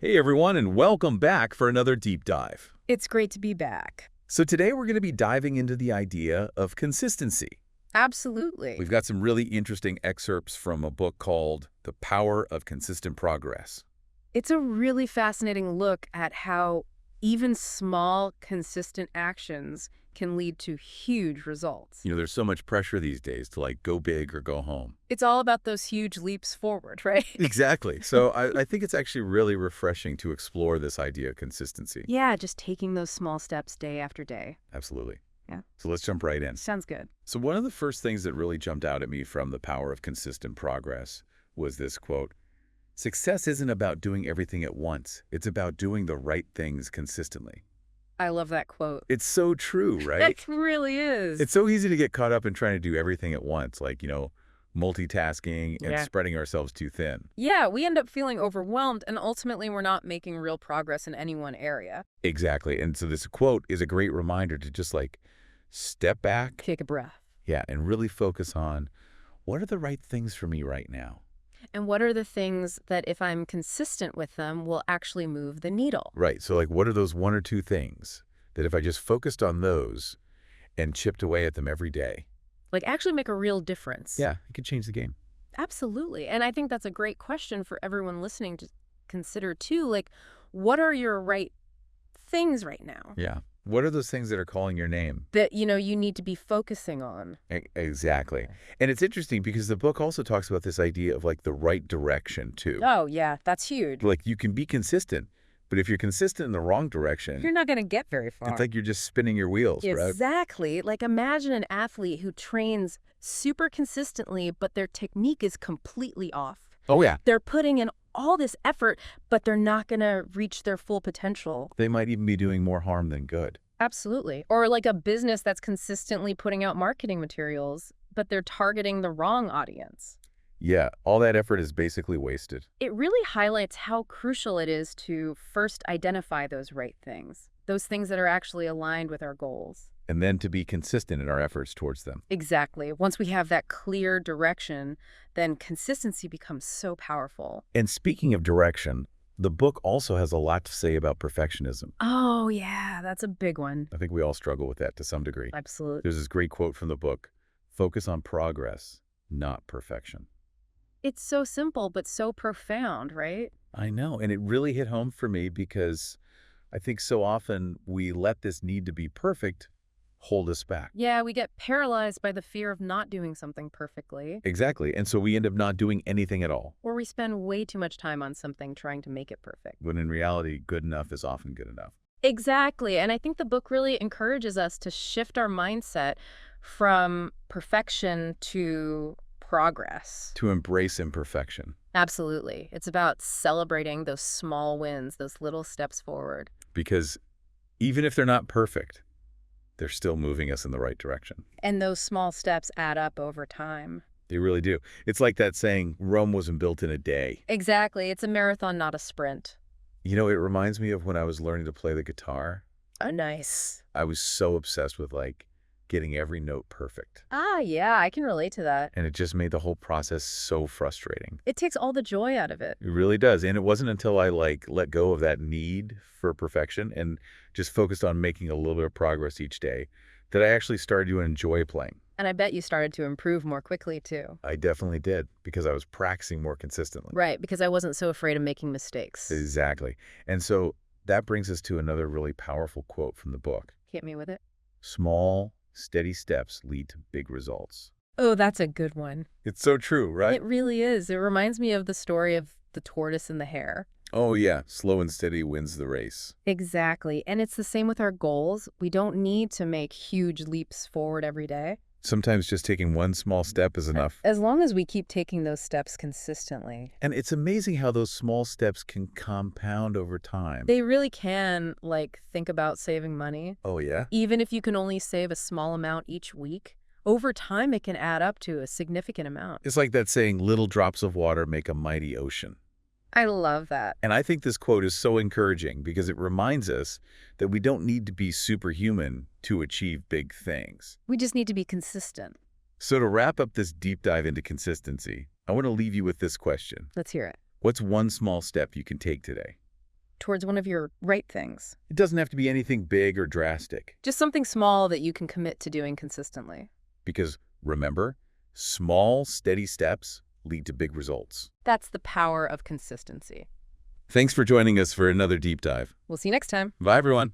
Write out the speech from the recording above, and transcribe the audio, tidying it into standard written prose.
Hey everyone, and welcome back for another deep dive. It's great to be back. So today we're going to be diving into the idea of consistency. Absolutely. We've got some really interesting excerpts from a book called The Power of Consistent Progress. It's a really fascinating look at how even small, consistent actions can lead to huge results. There's so much pressure these days to go big or go home. It's all about those huge leaps forward, right? Exactly. So I think it's actually really refreshing to explore this idea of consistency. Yeah, just taking those small steps day after day. Absolutely. Yeah. So let's jump right in. Sounds good. So one of the first things that really jumped out at me from The Power of Consistent Progress was this quote: "Success isn't about doing everything at once. It's about doing the right things consistently." I love that quote. It's so true, right? It really is. It's so easy to get caught up in trying to do everything at once, multitasking and Yeah. spreading ourselves too thin. Yeah, we end up feeling overwhelmed, and ultimately we're not making real progress in any one area. Exactly. And so this quote is a great reminder to just step back, Take a breath. yeah, and really focus on what are the right things for me right now. And what are the things that, if I'm consistent with them, will actually move the needle? Right. So what are those one or two things that if I just focused on those and chipped away at them every day, Like, actually make a real difference. yeah, it could change the game. Absolutely. And I think that's a great question for everyone listening to consider, too. Like, what are your right things right now Yeah. What are those things that are calling your name? that, you need to be focusing on? Exactly. And it's interesting because the book also talks about this idea of the right direction too. Oh, yeah, that's huge. You can be consistent, but if you're consistent in the wrong direction, You're not going to get very far. it's like you're just spinning your wheels, right? Exactly. Like, imagine an athlete who trains super consistently, but their technique is completely off. Oh yeah. They're putting in all this effort, but they're not going to reach their full potential. They might even be doing more harm than good. Absolutely. Or like a business that's consistently putting out marketing materials, but they're targeting the wrong audience. Yeah, all that effort is basically wasted. It really highlights how crucial it is to first identify those right things, those things that are actually aligned with our goals. And then to be consistent in our efforts towards them. Exactly. Once we have that clear direction, then consistency becomes so powerful. And speaking of direction, the book also has a lot to say about perfectionism. Oh, yeah, that's a big one. I think we all struggle with that to some degree. Absolutely. There's this great quote from the book: "Focus on progress, not perfection." It's so simple, but so profound, right? I know, and it really hit home for me because I think so often we let this need to be perfect hold us back. Yeah, we get paralyzed by the fear of not doing something perfectly, Exactly, and so we end up not doing anything at all, or we spend way too much time on something trying to make it perfect. when in reality, good enough is often good enough. Exactly. And I think the book really encourages us to shift our mindset from perfection to progress. To embrace imperfection, Absolutely. It's about celebrating those small wins, those little steps forward. because even if they're not perfect, they're still moving us in the right direction. And those small steps add up over time. They really do. It's like that saying, Rome wasn't built in a day. Exactly. It's a marathon, not a sprint. It reminds me of when I was learning to play the guitar. Oh, nice. I was so obsessed with getting every note perfect. Ah, yeah, I can relate to that. And it just made the whole process so frustrating. It takes all the joy out of it. It really does. And it wasn't until I let go of that need for perfection and just focused on making a little bit of progress each day that I actually started to enjoy playing. And I bet you started to improve more quickly, too. I definitely did because I was practicing more consistently. Right, because I wasn't so afraid of making mistakes. Exactly. And so that brings us to another really powerful quote from the book. Hit me with it. "Small, steady steps lead to big results." Oh, that's a good one. It's so true, right? It really is. It reminds me of the story of the tortoise and the hare. Oh, yeah. Slow and steady wins the race. Exactly. And it's the same with our goals. We don't need to make huge leaps forward every day. Sometimes just taking one small step is enough. As long as we keep taking those steps consistently. And it's amazing how those small steps can compound over time. They really can, think about saving money. Oh, yeah? Even if you can only save a small amount each week, over time it can add up to a significant amount. It's like that saying, little drops of water make a mighty ocean. I love that. And I think this quote is so encouraging because it reminds us that we don't need to be superhuman to achieve big things. We just need to be consistent. So to wrap up this deep dive into consistency, I want to leave you with this question. Let's hear it. What's one small step you can take today? towards one of your right things. It doesn't have to be anything big or drastic. Just something small that you can commit to doing consistently. Because, remember, small, steady steps lead to big results. That's the power of consistency. Thanks for joining us for another deep dive. We'll see you next time. Bye, everyone.